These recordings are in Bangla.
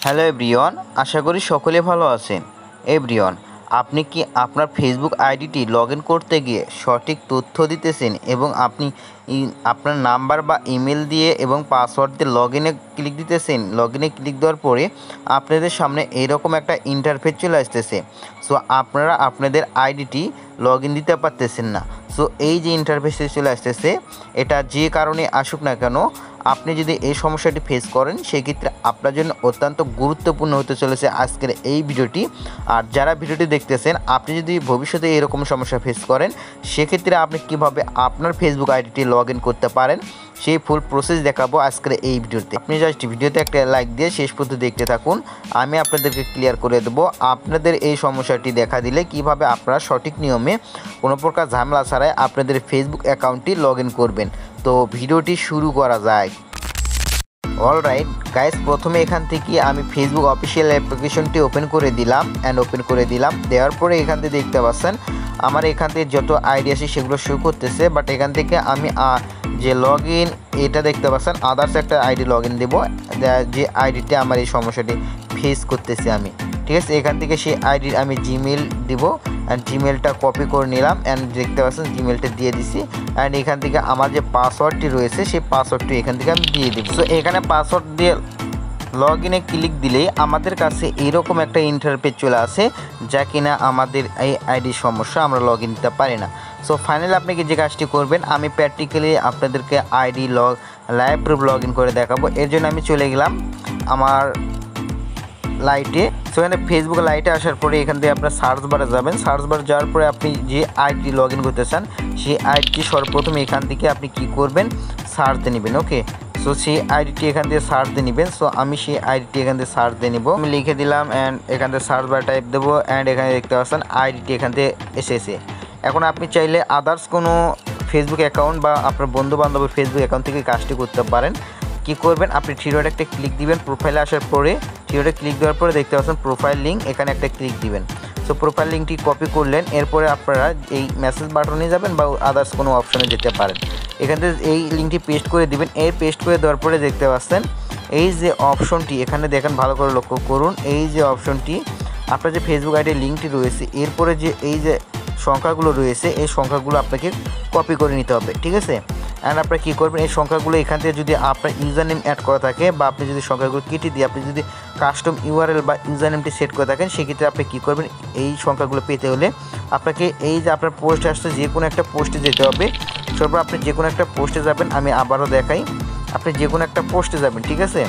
হ্যালো এভরিওয়ান, আশা করি সকলে ভালো আছেন। এভরিওয়ান, আপনি কি আপনার ফেসবুক আইডিটি লগ ইন করতে গিয়ে সঠিক তথ্য দিতেছেন এবং আপনি আপনার নাম্বার বা ইমেল দিয়ে এবং পাসওয়ার্ড দিয়ে লগ ইনে ক্লিক দিতেছেন? লগ ইনে ক্লিক দেওয়ার পরে আপনাদের সামনে এইরকম একটা ইন্টারফেস চলে আসতেছে। সো আপনারা আপনাদের আইডিটি লগ ইন দিতে পারতেছেন না। সো এই যে ইন্টারফেসে চলে আসতেছে, এটা যে কারণে আসুক না কেন, আপনি যদি এই সমস্যাটি ফেস করেন সেক্ষেত্রে আপনার জন্য অত্যন্ত গুরুত্বপূর্ণ হতে চলেছে আজকের এই ভিডিওটি। আর যারা ভিডিওটি দেখতেছেন, আপনি যদি ভবিষ্যতে এরকম সমস্যা ফেস করেন সেক্ষেত্রে আপনি কিভাবে আপনার ফেসবুক আইডিটি লগ ইন করতে পারেন সেই ফুল প্রসেস দেখাবো আজকের এই ভিডিওতে। আপনি জাস্ট ভিডিওতে একটা লাইক দিয়ে শেষ পর্যন্ত দেখতে থাকুন, আমি আপনাদেরকে ক্লিয়ার করে দেবো আপনাদের এই সমস্যাটি দেখা দিলে কিভাবে আপনারা সঠিক নিয়মে কোনো প্রকার ঝামেলা ছাড়াই আপনাদের ফেসবুক অ্যাকাউন্টটি লগ ইন করবেন। তো ভিডিওটি শুরু করা যায়। অলরাইট গাইস, প্রথমে এখান থেকে আমি ফেসবুক অফিসিয়াল অ্যাপ্লিকেশনটি ওপেন করে দিলাম দেওয়ার পরে এখান থেকে দেখতে পাচ্ছেন আমার এখান থেকে যত আইডি আছে সেগুলো শো করতেছে, বাট এখান থেকে আমি যে লগ ইন এটা দেখতে পাচ্ছেন আদার্স একটা আইডি লগ ইন দেবো, যে আইডিতে আমার এই সমস্যাটি ফেস করতেছি আমি। ঠিক আছে, এখান থেকে সেই আইডির আমি জিমেল দিব অ্যান্ড জিমেলটা কপি করে নিলাম অ্যান্ড দেখতে পাচ্ছেন জিমেলটা দিয়ে দিছি। অ্যান্ড এখান থেকে আমার যে পাসওয়ার্ডটি রয়েছে সেই পাসওয়ার্ডটি এখান থেকে আমি দিয়ে দিব। সো এখানে পাসওয়ার্ড দিয়ে লগ ইনে ক্লিক দিলেই আমাদের কাছে এইরকম একটা ইন্টারফেস চলে আসে, যা কিনা আমাদের এই আইডির সমস্যা, আমরা লগ ইন দিতে পারি না। সো ফাইনালি আপনি যে কাজটি করবেন, আমি প্র্যাকটিক্যালি আপনাদেরকে ID live proof log in করে দেখাবো। এর জন্য আমি চলে গেলাম আমার লাইটে। সো এখানে ফেসবুক লাইটে আসার পরে এখান থেকে আপনার সার্চ বারে যাবেন। সার্চ বারে যাওয়ার পরে আপনি যে আইডি লগ ইন করতে চান সেই আইডিটি সর্বপ্রথম এখান থেকে আপনি কি করবেন, সার্চ দিয়ে নেবেন। ওকে, সো সেই আইডিটি এখান থেকে সার্চ দিয়ে নেবেন। সো আমি সেই আইডিটি এখান থেকে সার্চ দিয়ে নেব, আমি লিখে দিলাম অ্যান্ড এখান থেকে সার্চ বার টাইপ দেবো অ্যান্ড এখানে দেখতে পাচ্ছেন আইডিটি এখান থেকে এসেছে। এখন আপনি চাইলে আদার্স কোনো ফেসবুক অ্যাকাউন্ট বা আপনার বন্ধু বান্ধবের ফেসবুক অ্যাকাউন্ট থেকে কাজটি করতে পারেন। কি করবেন, আপনি থ্রি ডট একটা ক্লিক দিবেন, প্রোফাইলে আসার পরে থ্রি ডটে ক্লিক দেওয়ার পরে দেখতে পাচ্ছেন প্রোফাইল লিঙ্ক, এখানে একটা ক্লিক দিবেন। সো প্রোফাইল লিঙ্কটি কপি করলেন, এরপরে আপনারা এই মেসেজ বাটনে যাবেন বা আদার্স কোনো অপশনে যেতে পারেন। এখান থেকে এই লিঙ্কটি পেস্ট করে দিবেন। পেস্ট করে দেওয়ার পরে দেখতে পাচ্ছেন এই যে অপশনটি এখানে দেখেন, ভালো করে লক্ষ্য করুন, এই যে অপশনটি আপনার যে ফেসবুক আইডির লিঙ্কটি রয়েছে এরপরে যে এই যে সংখ্যাগুলো রয়েছে এই সংখ্যাগুলো আপনাকে কপি করে নিতে হবে। ঠিক আছে, অ্যান্ড আপনারা কী করবেন, এই সংখ্যাগুলো এখান থেকে যদি আপনার ইউজার নেম অ্যাড করা থাকে বা আপনি যদি সংখ্যাগুলো কেটে দিয়ে আপনি যদি কাস্টম ইউআরএল বা ইউজার নেমটি সেট করে থাকেন সেক্ষেত্রে আপনি কী করবেন, এই সংখ্যাগুলো পেতে হলে আপনাকে এই যে আপনার পোস্ট আসছে যে কোনো একটা পোস্টে যেতে হবে। সর্বপ্রথম আপনি যে কোনো একটা পোস্টে যাবেন, আমি আবারও দেখাই, আপনি যে কোনো একটা পোস্টে যাবেন। ঠিক আছে,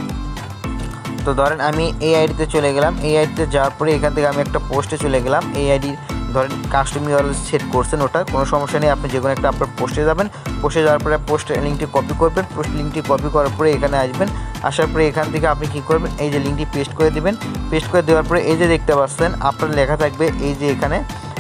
তো ধরেন আমি এই আইডিতে চলে গেলাম, এই আইডিতে যাওয়ার পরে এখান থেকে আমি একটা পোস্টে চলে গেলাম। এই আইডি ধরেন কাস্টম ইউআরএল সেট করছেন, ওটা কোনো সমস্যা নেই, আপনি যে কোনো একটা আপনার পোস্টে যাবেন। পোস্টে যাওয়ার পরে পোস্ট লিঙ্কটি কপি করবেন, পোস্ট লিঙ্কটি কপি করার পরে এখানে আসবেন, আসার পরে এখান থেকে আপনি কী করবেন, এই যে লিঙ্কটি পেস্ট করে দেবেন। পেস্ট করে দেওয়ার পরে এই যে দেখতে পাচ্ছেন আপনার লেখা থাকবে, এই যে এখানে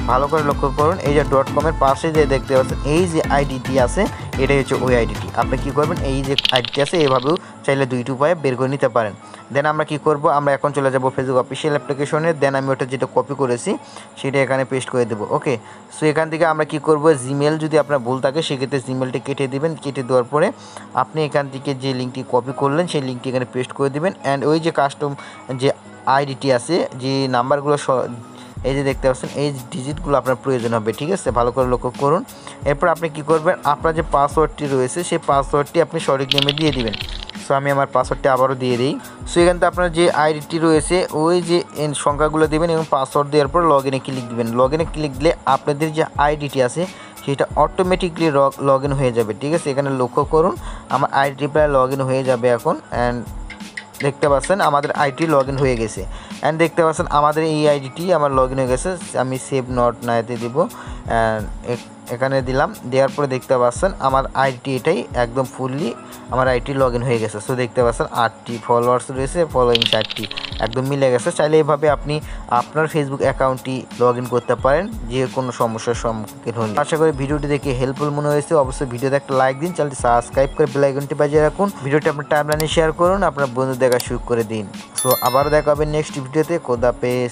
ভালো করে লক্ষ্য করুন, এই যে .com-এর পাশে যে দেখতে পাচ্ছেন এই যে আইডিটি আছে এটাই হচ্ছে ওই আইডিটি। আপনি কী করবেন, এই যে আইডিটি আছে এভাবেও চাইলে দুইটি উপায়ে বের করে নিতে পারেন। দেন আমরা কী করব, আমরা এখন চলে যাব ফেসবুক অফিসিয়াল অ্যাপ্লিকেশনে। দেন আমি ওটা যেটা কপি করেছি সেটা এখানে পেস্ট করে দেবো। ওকে, সো এখান থেকে আমরা কী করব, জিমেল যদি আপনার ভুল থাকে সেক্ষেত্রে জিমেলটি কেটে দেবেন। কেটে দেওয়ার পরে আপনি এখান থেকে যে লিঙ্কটি কপি করলেন সেই লিঙ্কটি এখানে পেস্ট করে দেবেন অ্যান্ড ওই যে কাস্টম যে আইডিটি আছে, যে নাম্বারগুলো এই যে দেখতে পাচ্ছেন এই ডিজিটগুলো আপনার প্রয়োজন হবে। ঠিক আছে, ভালো করে লক্ষ্য করুন। এরপর আপনি কি করবেন, আপনার যে পাসওয়ার্ডটি রয়েছে সেই পাসওয়ার্ডটি আপনি সঠিক নেমে দিয়ে দিবেন। সো আমি আমার পাসওয়ার্ডটি আবারও দিয়ে দিই। সো এখান থেকে আপনার যে আইডিটি রয়েছে ওই যে সংখ্যাগুলো দেবেন এবং পাসওয়ার্ড দেওয়ার পর লগ ইনে ক্লিক দিবেন। লগ ইনে ক্লিক দিলে আপনাদের যে আইডিটি আছে সেটা অটোমেটিকলি লগ ইন হয়ে যাবে। ঠিক আছে, এখানে লক্ষ্য করুন আমার আইডিটি প্রায় লগ ইন হয়ে যাবে এখন। অ্যান্ড দেখতে পাচ্ছেন আমাদের আইডি লগ ইন হয়ে গেছে অ্যান্ড দেখতে পাচ্ছেন আমাদের এই আইডিটি আমার লগ ইন হয়ে গেছে। আমি সেভ নট নাইতে দিব অ্যান্ড এখানে দিলাম, দেওয়ার পরে দেখতে পাচ্ছেন আমার আইডি এটাই একদম ফুললি আমার আইডি লগ ইন হয়ে গেছে। সো দেখতে পাচ্ছেন 8টি ফলোয়ার্স রয়েছে, ফলোয়িং 4টি, একদম মিলে গেছে। চাইলে এইভাবে আপনি আপনার ফেসবুক অ্যাকাউন্টটি লগ ইন করতে পারেন যে কোনো সমস্যার সম্মুখীন হলে। আশা করি ভিডিওটি দেখে হেল্পফুল মনে হয়েছে। অবশ্যই ভিডিওতে একটা লাইক দিন, চ্যানেলটি সাবস্ক্রাইব করে বেল আইকনটি বাজিয়ে রাখুন, ভিডিওটি আপনার টাইমলাইনে শেয়ার করুন, আপনার বন্ধু দেখা শুরু করে দিন। সো আবারও দেখা হবে নেক্সট ভিডিওতে। খোদাফেজ।